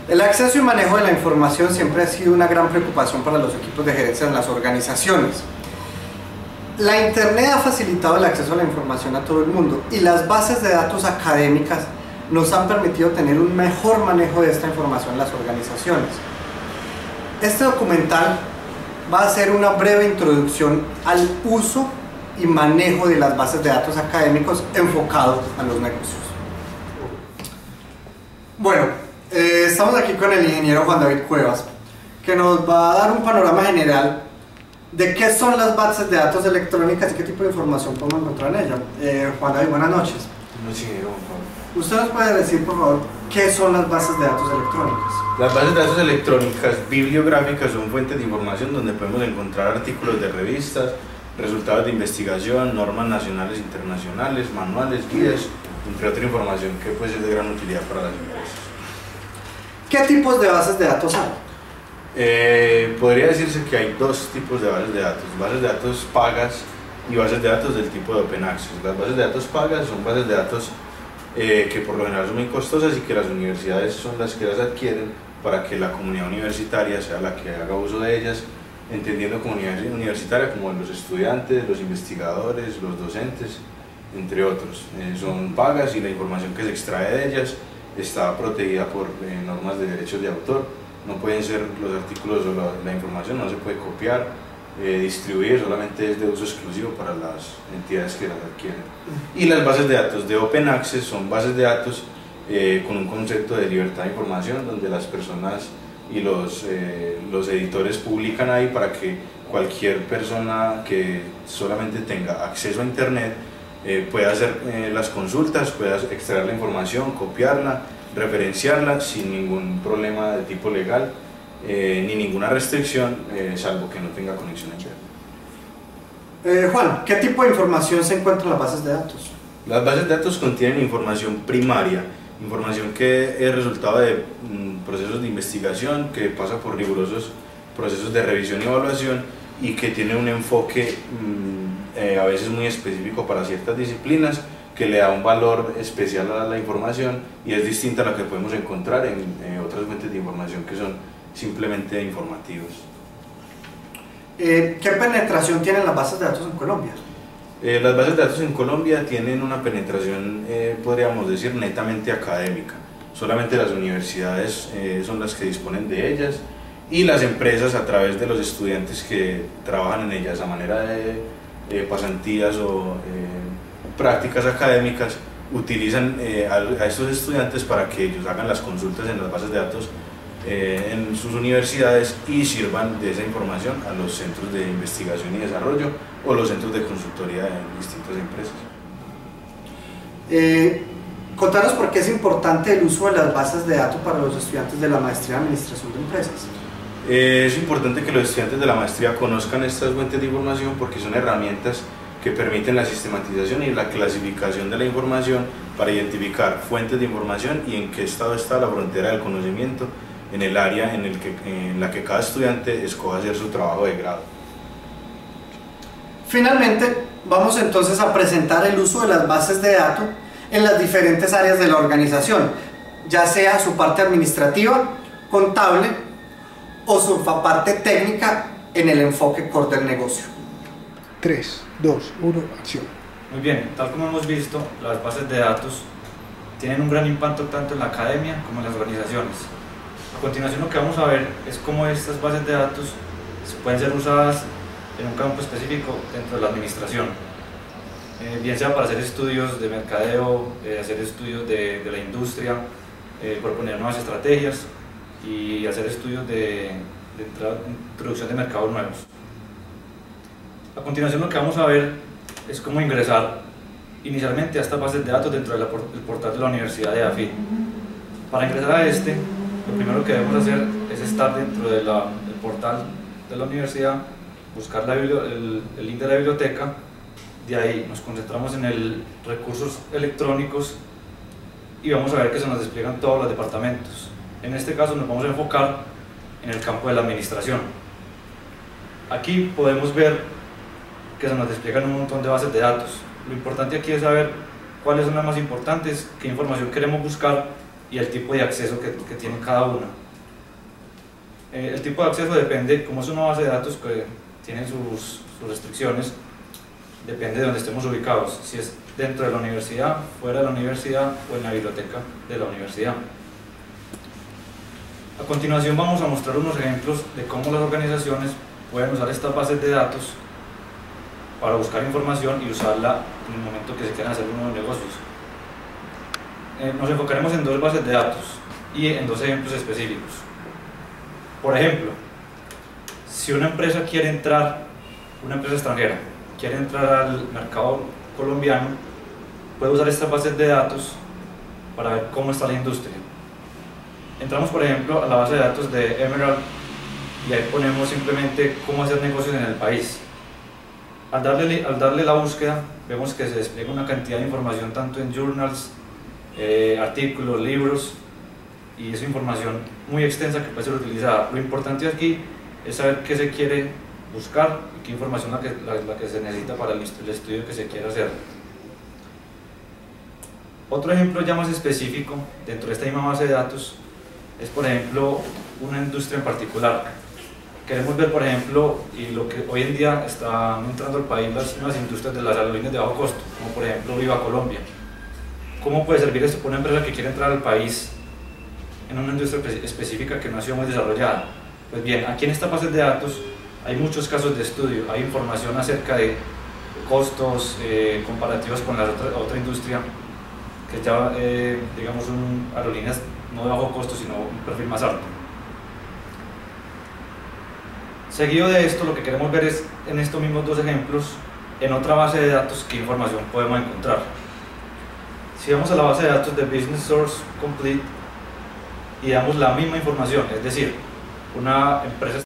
El acceso y manejo de la información siempre ha sido una gran preocupación para los equipos de gerencia en las organizaciones. La Internet ha facilitado el acceso a la información a todo el mundo y las bases de datos académicas nos han permitido tener un mejor manejo de esta información en las organizaciones. Este documental va a ser una breve introducción al uso y manejo de las bases de datos académicos enfocado a los negocios. Bueno, estamos aquí con el ingeniero Juan David Cuevas, que nos va a dar un panorama general de qué son las bases de datos electrónicas y qué tipo de información podemos encontrar en ellas. Juan David, buenas noches. ¿Usted nos puede decir, por favor, qué son las bases de datos electrónicas? Las bases de datos electrónicas bibliográficas son fuentes de información donde podemos encontrar artículos de revistas, resultados de investigación, normas nacionales e internacionales, manuales, guías, entre otra información que puede ser de gran utilidad para las empresas. ¿Qué tipos de bases de datos hay? Podría decirse que hay dos tipos de bases de datos pagas y bases de datos del tipo de Open Access. Las bases de datos pagas son bases de datos que por lo general son muy costosas y que las universidades son las que las adquieren para que la comunidad universitaria sea la que haga uso de ellas, entendiendo comunidad universitaria como los estudiantes, los investigadores, los docentes, entre otros. Son pagas y la información que se extrae de ellas está protegida por normas de derechos de autor. No pueden ser los artículos o la información, no se puede copiar, distribuir, solamente es de uso exclusivo para las entidades que las adquieren. Y las bases de datos de Open Access son bases de datos con un concepto de libertad de información, donde las personas y los editores publican ahí para que cualquier persona que solamente tenga acceso a Internet pueda hacer las consultas, pueda extraer la información, copiarla, referenciarla sin ningún problema de tipo legal ni ninguna restricción, salvo que no tenga conexión a internet. Juan, ¿qué tipo de información se encuentra en las bases de datos? Las bases de datos contienen información primaria, información que es resultado de procesos de investigación, que pasa por rigurosos procesos de revisión y evaluación y que tiene un enfoque a veces muy específico para ciertas disciplinas, que le da un valor especial a la información y es distinta a la que podemos encontrar en otras fuentes de información que son simplemente informativos. ¿Qué penetración tienen las bases de datos en Colombia? Las bases de datos en Colombia tienen una penetración, podríamos decir, netamente académica. Solamente las universidades son las que disponen de ellas y las empresas, a través de los estudiantes que trabajan en ellas a manera de pasantías o prácticas académicas, utilizan a estos estudiantes para que ellos hagan las consultas en las bases de datos en sus universidades y sirvan de esa información a los centros de investigación y desarrollo o los centros de consultoría en distintas empresas. Contanos por qué es importante el uso de las bases de datos para los estudiantes de la maestría en administración de empresas. Es importante que los estudiantes de la maestría conozcan estas fuentes de información porque son herramientas que permiten la sistematización y la clasificación de la información para identificar fuentes de información y en qué estado está la frontera del conocimiento en el área en la que cada estudiante escoja hacer su trabajo de grado. Finalmente, vamos entonces a presentar el uso de las bases de datos en las diferentes áreas de la organización, ya sea su parte administrativa, contable o su parte técnica en el enfoque core del negocio. 3, 2, 1, acción. Muy bien, tal como hemos visto, las bases de datos tienen un gran impacto tanto en la academia como en las organizaciones. A continuación, lo que vamos a ver es cómo estas bases de datos pueden ser usadas en un campo específico dentro de la administración, bien sea para hacer estudios de mercadeo, hacer estudios de la industria, proponer nuevas estrategias y hacer estudios de introducción de mercados nuevos. A continuación, lo que vamos a ver es cómo ingresar inicialmente a estas bases de datos dentro del portal de la Universidad de AFIT. Para ingresar a lo primero que debemos hacer es estar dentro del portal de la universidad, buscar el link de la biblioteca, de ahí nos concentramos en el recursos electrónicos y vamos a ver que se nos despliegan todos los departamentos. En este caso nos vamos a enfocar en el campo de la administración. Aquí podemos ver que se nos despliegan un montón de bases de datos. Lo importante aquí es saber cuáles son las más importantes, qué información queremos buscar y el tipo de acceso que tiene cada una. El tipo de acceso depende, como es una base de datos que tiene sus restricciones, depende de donde estemos ubicados, si es dentro de la universidad, fuera de la universidad o en la biblioteca de la universidad. A continuación vamos a mostrar unos ejemplos de cómo las organizaciones pueden usar estas bases de datos para buscar información y usarla en el momento que se quieran hacer nuevos negocios. Nos enfocaremos en dos bases de datos y en dos ejemplos específicos. Por ejemplo, si una empresa quiere entrar, una empresa extranjera, quiere entrar al mercado colombiano, puede usar estas bases de datos para ver cómo está la industria. Entramos, por ejemplo, a la base de datos de Emerald y ahí ponemos simplemente cómo hacer negocios en el país. Al darle la búsqueda, vemos que se despliega una cantidad de información tanto en journals, artículos, libros, y es información muy extensa que puede ser utilizada. Lo importante aquí es saber qué se quiere buscar y qué información la que se necesita para el estudio que se quiere hacer. Otro ejemplo ya más específico dentro de esta misma base de datos es, por ejemplo, una industria en particular. Queremos ver, por ejemplo, y lo que hoy en día están entrando al país las nuevas industrias de las aerolíneas de bajo costo, como por ejemplo Viva Colombia. ¿Cómo puede servir esto para una empresa que quiere entrar al país en una industria específica que no ha sido muy desarrollada? Pues bien, aquí en esta base de datos hay muchos casos de estudio, hay información acerca de costos comparativos con la otra industria, que ya, digamos, aerolíneas no de bajo costo, sino un perfil más alto. Seguido de esto, lo que queremos ver es, en estos mismos dos ejemplos, en otra base de datos, qué información podemos encontrar. Si vamos a la base de datos de Business Source Complete y damos la misma información, es decir, una empresa